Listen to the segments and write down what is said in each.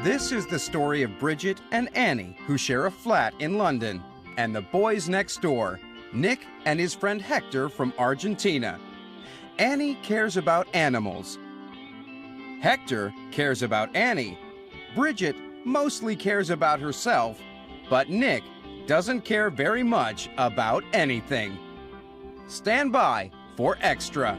This is the story of Bridget and Annie, who share a flat in London, and the boys next door, Nick and his friend Hector from Argentina. Annie cares about animals. Hector cares about Annie. Bridget mostly cares about herself, but Nick doesn't care very much about anything. Stand by for Extra.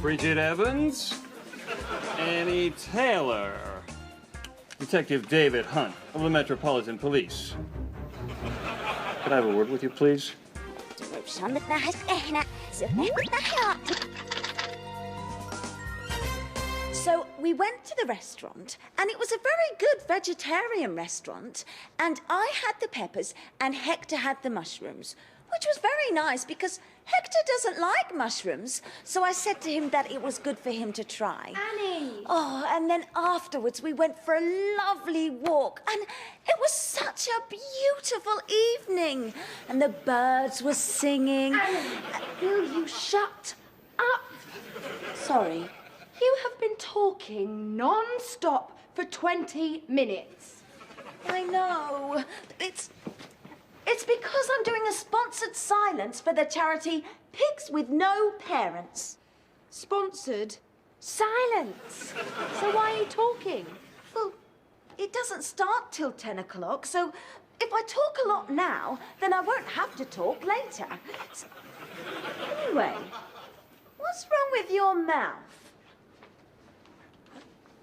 Bridget Evans, Annie Taylor, Detective David Hunt of the Metropolitan Police. Could I have a word with you, please? So we went to the restaurant, and it was a very good vegetarian restaurant, and I had the peppers and Hector had the mushrooms, which was very nice because Hector doesn't like mushrooms, so I said to him that it was good for him to try. Annie! Oh, and then afterwards we went for a lovely walk, and it was such a beautiful evening, and the birds were singing. Will you shut up? Sorry. You have been talking non-stop for 20 minutes. I know. It's because I'm doing a sponsored silence for the charity Pigs with No Parents. Sponsored silence. So why are you talking? Well, it doesn't start till 10 o'clock, so if I talk a lot now, then I won't have to talk later. Anyway, what's wrong with your mouth?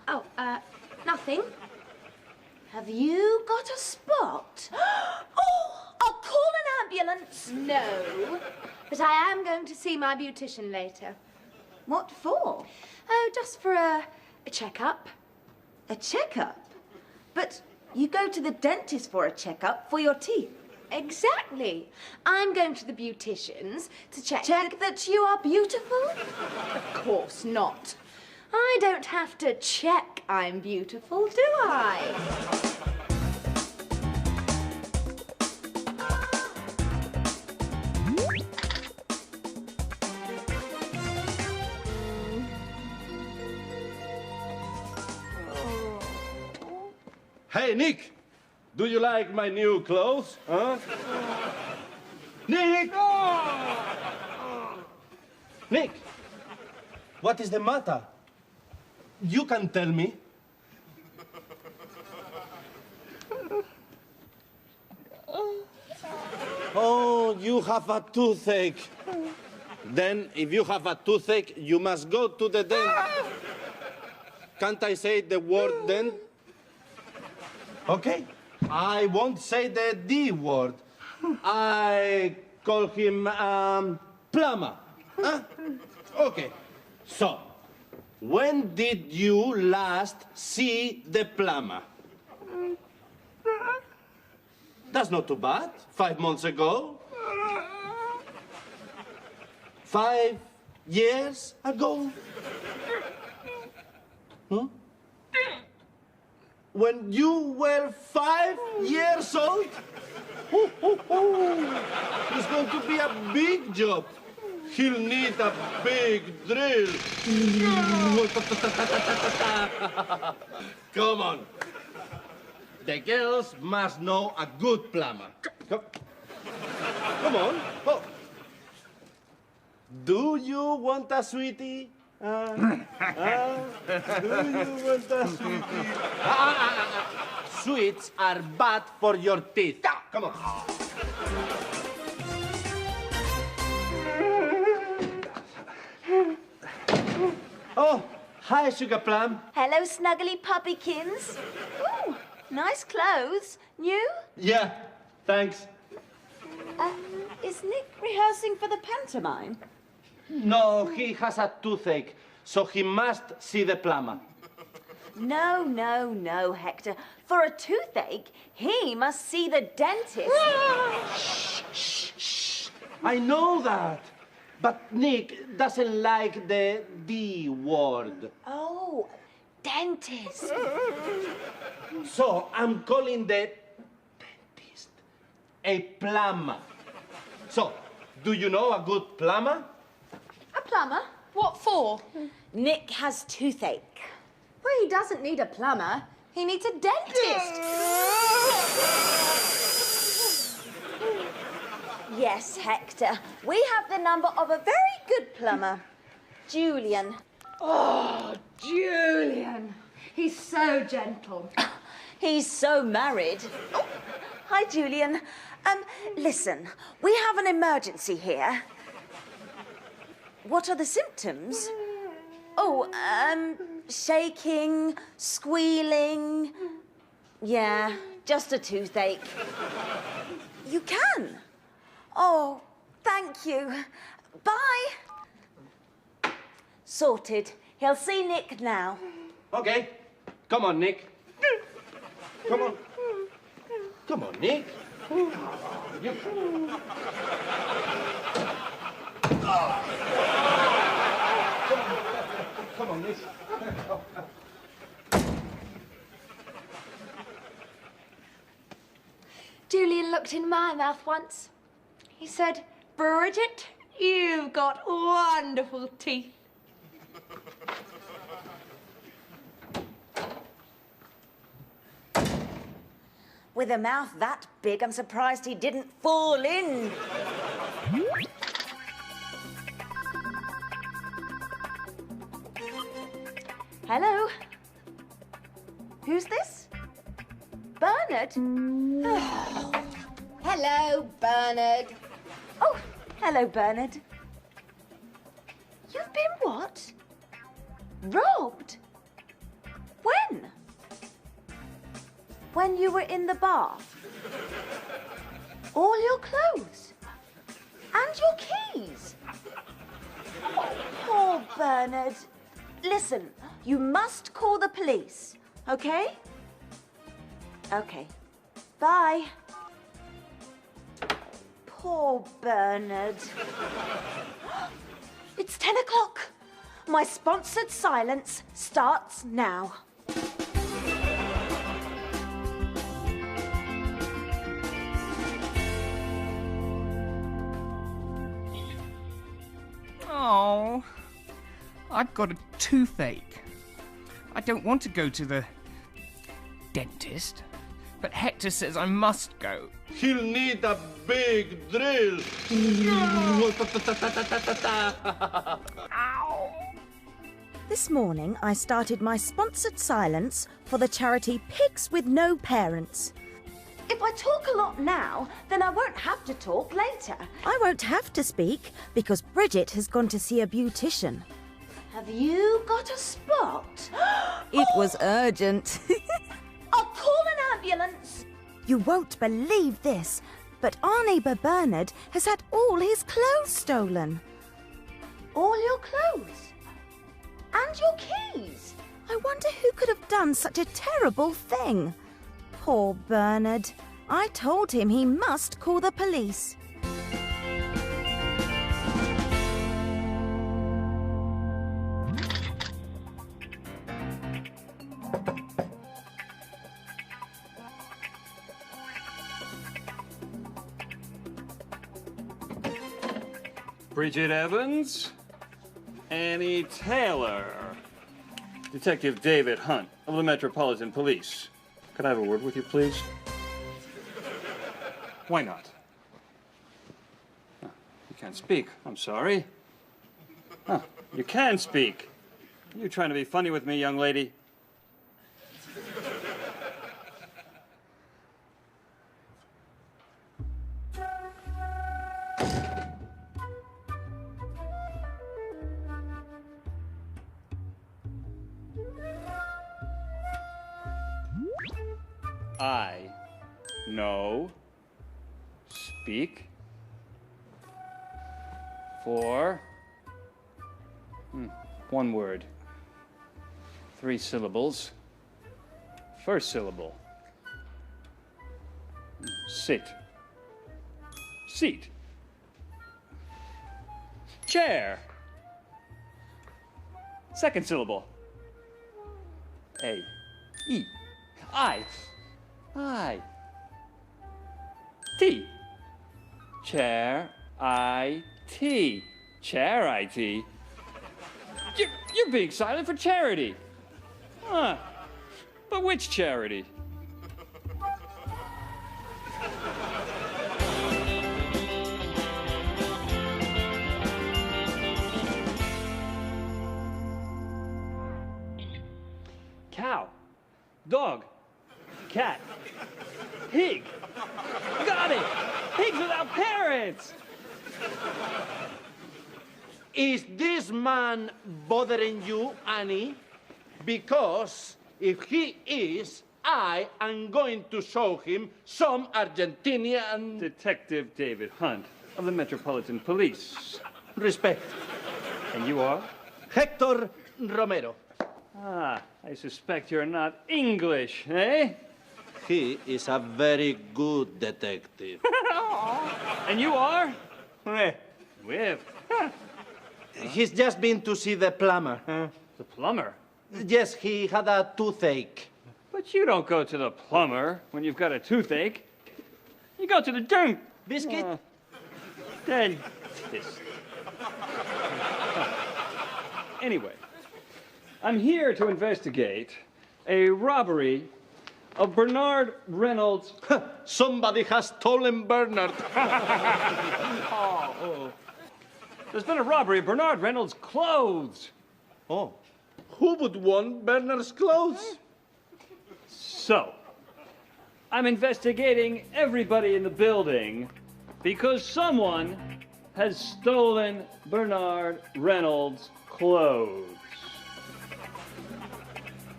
Oh, nothing. Have you got a spot? Oh, I'll call an ambulance. No, but I am going to see my beautician later. What for? Oh, just for a checkup. A checkup? But you go to the dentist for a checkup for your teeth. Exactly. I'm going to the beautician's to check that you are beautiful? Of course not. I don't have to check I'm beautiful, do I? Hey, Nick! Do you like my new clothes? Huh? Nick! Nick! What is the matter? You can tell me. Oh, you have a toothache. Then, if you have a toothache, you must go to the dentist. Can't I say the word then? Okay. I won't say the D word. I call him plumber. Huh? Okay. So, when did you last see the plumber? That's not too bad. 5 months ago. 5 years ago. Huh? When you were 5 years old? It's going to be a big job. He'll need a big drill. Come on. The girls must know a good plumber. Come on. Oh. Do you want a sweetie? Do you want a sweetie? Sweets are bad for your teeth. Come on. Oh, hi, Sugar Plum. Hello, snuggly puppykins. Ooh, nice clothes. New? Yeah, thanks. Is Nick rehearsing for the pantomime? No, he has a toothache, so he must see the plumber. No, no, no, Hector. For a toothache, he must see the dentist. I know that. But Nick doesn't like the D word. Oh, dentist. So I'm calling the dentist a plumber. So, do you know a good plumber? A plumber? What for? Nick has toothache. Well, he doesn't need a plumber. He needs a dentist. Yes, Hector. We have the number of a very good plumber, Julian. Oh, Julian. He's so gentle. He's so married. Oh, hi, Julian. Listen, we have an emergency here. What are the symptoms? Oh, shaking, squealing. Yeah, just a toothache. You can? Oh, thank you. Bye. Sorted. He'll see Nick now. Okay. Come on, Nick. Come on. Come on, Nick. Come on, Nick. Julian looked in my mouth once. He said, Bridget, you've got wonderful teeth. With a mouth that big, I'm surprised he didn't fall in. Hello? Who's this? Bernard? Hello, Bernard. Oh, hello, Bernard. You've been what? Robbed? When? When you were in the bath? All your clothes? And your keys? Oh, poor Bernard. Listen, you must call the police, okay? Okay. Bye. Poor Bernard. It's 10 o'clock. My sponsored silence starts now. Oh, I've got a toothache. I don't want to go to the dentist, but Hector says I must go. He'll need a big drill. Ow! This morning, I started my sponsored silence for the charity Pigs with No Parents. If I talk a lot now, then I won't have to talk later. I won't have to speak because Bridget has gone to see a beautician. Have you got a spot? It was urgent. I'll call an ambulance. You won't believe this, but our neighbour Bernard has had all his clothes stolen. All your clothes? And your keys? I wonder who could have done such a terrible thing. Poor Bernard. I told him he must call the police. Bridget Evans, Annie Taylor, Detective David Hunt of the Metropolitan Police. Could I have a word with you, please? Why not? Oh, you can't speak. I'm sorry. Oh, you can speak. Are you trying to be funny with me, young lady? I know, speak, 4. One word. 3 syllables. First syllable. Sit. Seat. Chair. Second syllable. A. E. I. I. T. Chair. I. T. Chair. I. T. You're being silent for charity. Huh. But which charity? Cow, dog, cat, pig. Got it! Pigs without parents! Is this man bothering you, Annie? Because if he is, I am going to show him some Argentinian Detective David Hunt of the Metropolitan Police. respect. And you are? Hector Romero. Ah, I suspect you're not English, eh? He is a very good detective. And you are? Whip. He's just been to see the plumber. The plumber? Yes, he had a toothache. But you don't go to the plumber when you've got a toothache. You go to the dentist. Biscuit? Dentist. Anyway, I'm here to investigate a robbery of Bernard Reynolds. Somebody has stolen Bernard. There's been a robbery of Bernard Reynolds' clothes. Oh, who would want Bernard's clothes? So, I'm investigating everybody in the building because someone has stolen Bernard Reynolds' clothes.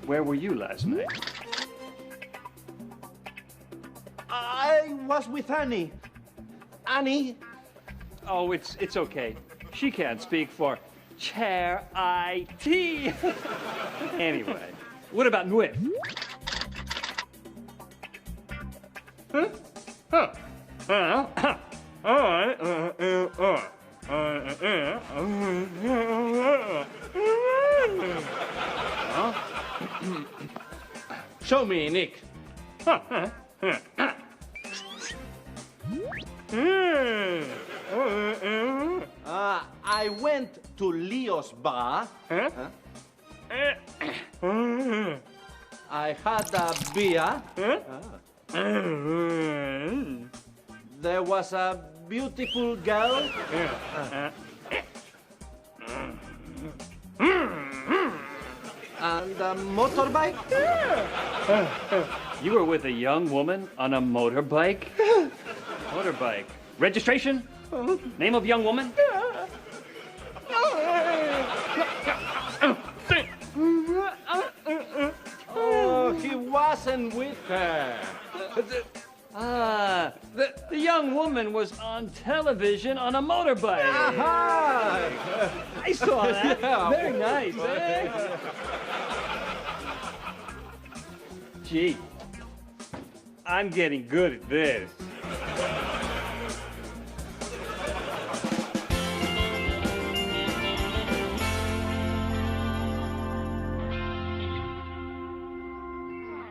Where were you last night? I was with Annie. Annie? Oh, it's okay. She can't speak for Chair IT. Anyway, what about Nwif? Show me, Nick. I went to Leo's bar. I had a beer. There was a beautiful girl. And a motorbike. You were with a young woman on a motorbike? Motorbike. Registration? Name of young woman? Oh, he wasn't with her. Ah, the young woman was on television on a motorbike. Aha! I saw that. Yeah. Very nice, eh? Gee, I'm getting good at this.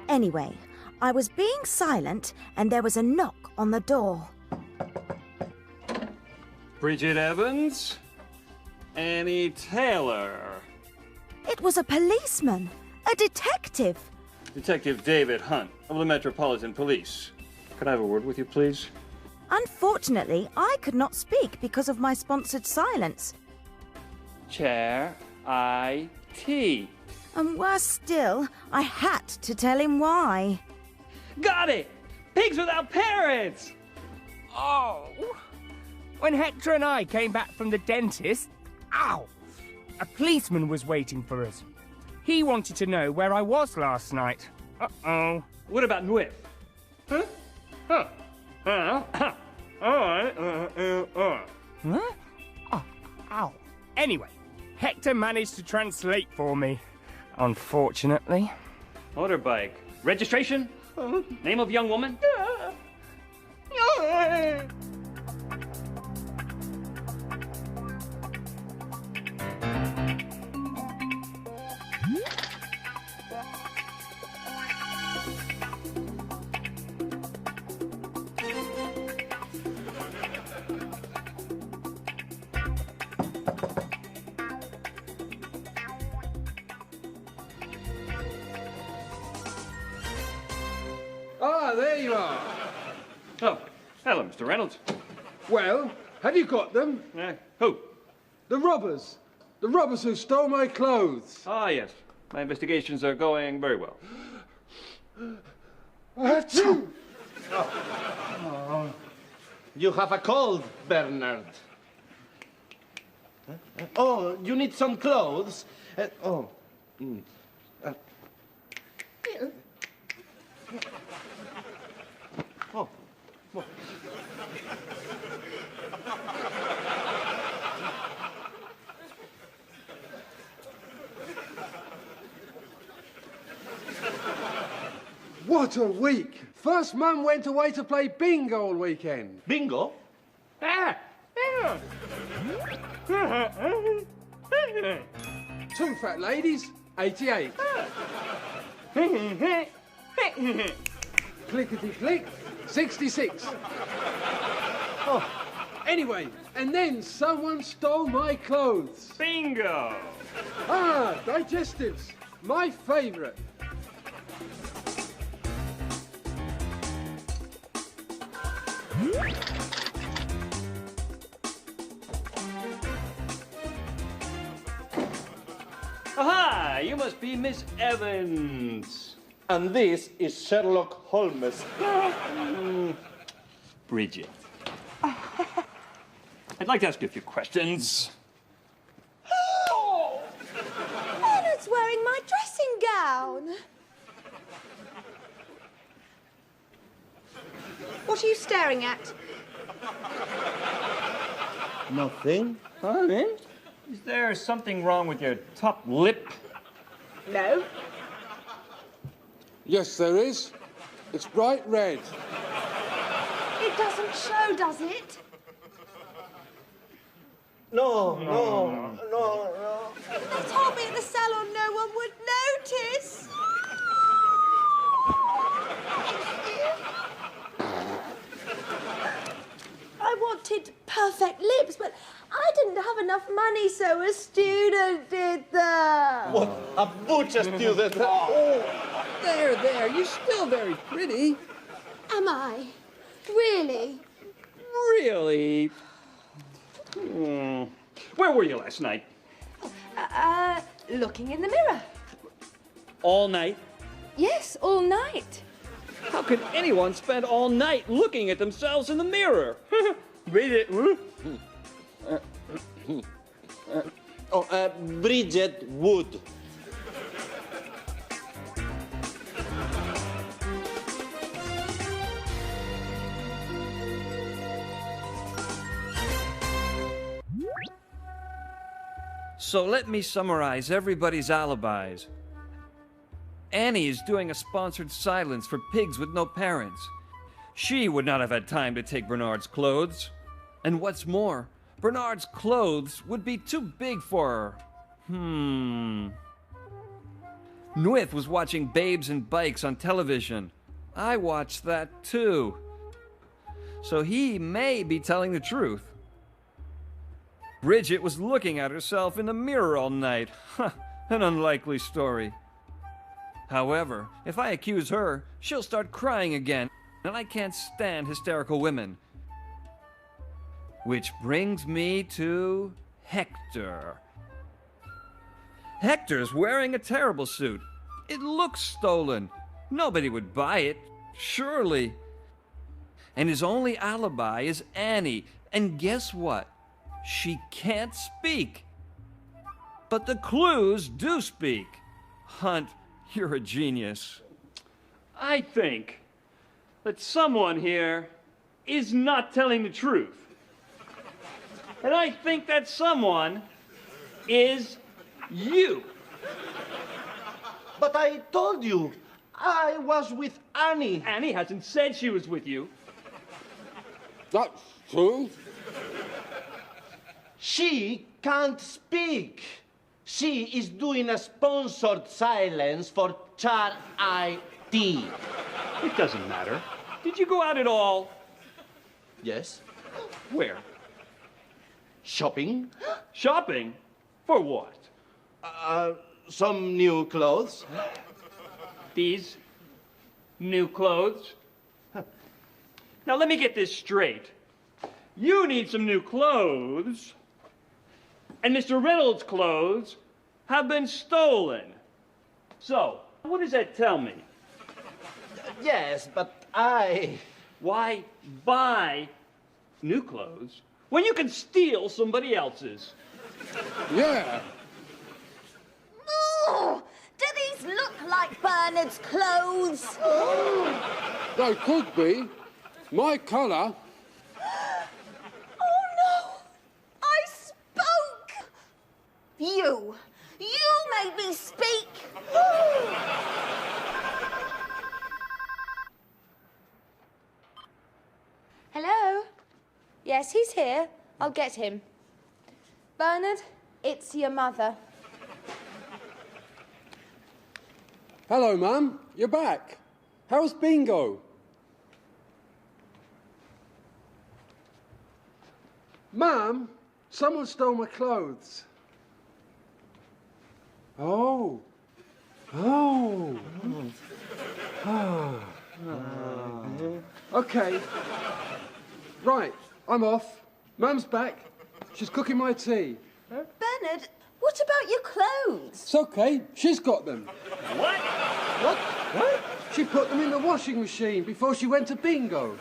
Anyway, I was being silent and there was a knock on the door. Bridget Evans? Annie Taylor? It was a policeman, a detective. Detective David Hunt of the Metropolitan Police. Could I have a word with you, please? Unfortunately, I could not speak because of my sponsored silence. Chair IT. And worse still, I had to tell him why. Got it! Pigs without parents! Oh! When Hector and I came back from the dentist, ow! A policeman was waiting for us. He wanted to know where I was last night. Uh-oh. What about Nwif? Huh? Huh? All right. Huh? Oh, Anyway, Hector managed to translate for me, unfortunately. Motorbike. Registration? Name of young woman? Ah, there you are. Oh, hello, Mr. Reynolds. Well, have you got them? Who? The robbers. The robbers who stole my clothes. Ah, yes. My investigations are going very well. Achoo! You have a cold, Bernard. Oh, you need some clothes? Oh. What a week! First, Mum went away to play bingo all weekend. Bingo? Two fat ladies, 88. Clickety-click, 66. Oh, anyway, and then someone stole my clothes. Bingo! Ah, digestives, my favourite. Aha! You must be Miss Evans. And this is Sherlock Holmes. Bridget. I'd like to ask you a few questions. Bernard's wearing my dressing gown. What are you staring at? Nothing. Huh, man? Is there something wrong with your top lip? No. Yes, there is. It's bright red. It doesn't show, does it? No. They told me at the salon no one would notice. I wanted perfect lips, but I didn't have enough money, so a student did them. What a butcher student. There, you're still very pretty. Am I? Really? Really? Where were you last night? Looking in the mirror. All night? Yes, all night. How could anyone spend all night looking at themselves in the mirror? Bridget. Bridget Wood. So let me summarize everybody's alibis. Annie is doing a sponsored silence for pigs with no parents. She would not have had time to take Bernard's clothes. And what's more, Bernard's clothes would be too big for her. Nwith was watching Babes and Bikes on television. I watched that too. So he may be telling the truth. Bridget was looking at herself in the mirror all night. An unlikely story. However, if I accuse her, she'll start crying again, and I can't stand hysterical women. Which brings me to Hector. Hector's wearing a terrible suit. It looks stolen. Nobody would buy it, surely. And his only alibi is Annie. And guess what? She can't speak. But the clues do speak. Hunt, you're a genius. I think that someone here is not telling the truth. And I think that someone is you. But I told you, I was with Annie. Annie hasn't said she was with you. That's true. She can't speak. She is doing a sponsored silence for Char-I-T. It doesn't matter. Did you go out at all? Yes? Where? Shopping? Shopping? For what? Some new clothes? These new clothes? Now let me get this straight. You need some new clothes, and Mr. Reynolds' clothes have been stolen. So, what does that tell me? Yes, but Why buy new clothes when you can steal somebody else's? Yeah. Ooh, do these look like Bernard's clothes? They could be. My colour. Oh no! I spoke! You made me speak! Hello? Yes, he's here. I'll get him. Bernard, it's your mother. Hello, Mum. You're back. How's bingo? Mum, someone stole my clothes. Oh. Oh. Oh. Okay. Right, I'm off. Mum's back. She's cooking my tea. Bernard, what about your clothes? It's okay. She's got them. What? What? What? She put them in the washing machine before she went to bingo.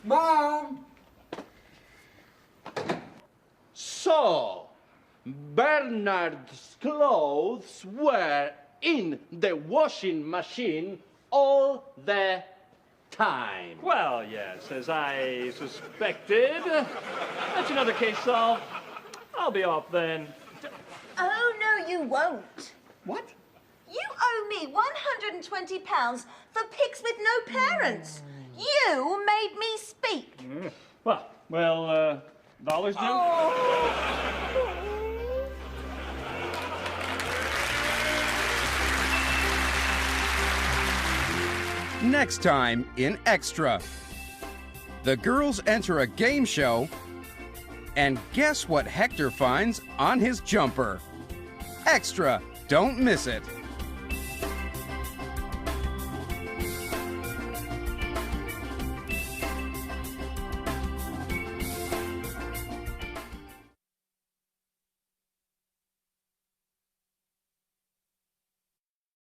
Mom! So, Bernard's clothes were in the washing machine all the time. Well, yes, as I suspected. That's another case solved. I'll be off then. Oh, no, you won't. What? You owe me £120 for pigs with no parents. You made me speak. Well, dollars due? Next time in Extra. The girls enter a game show, and guess what Hector finds on his jumper? Extra, don't miss it.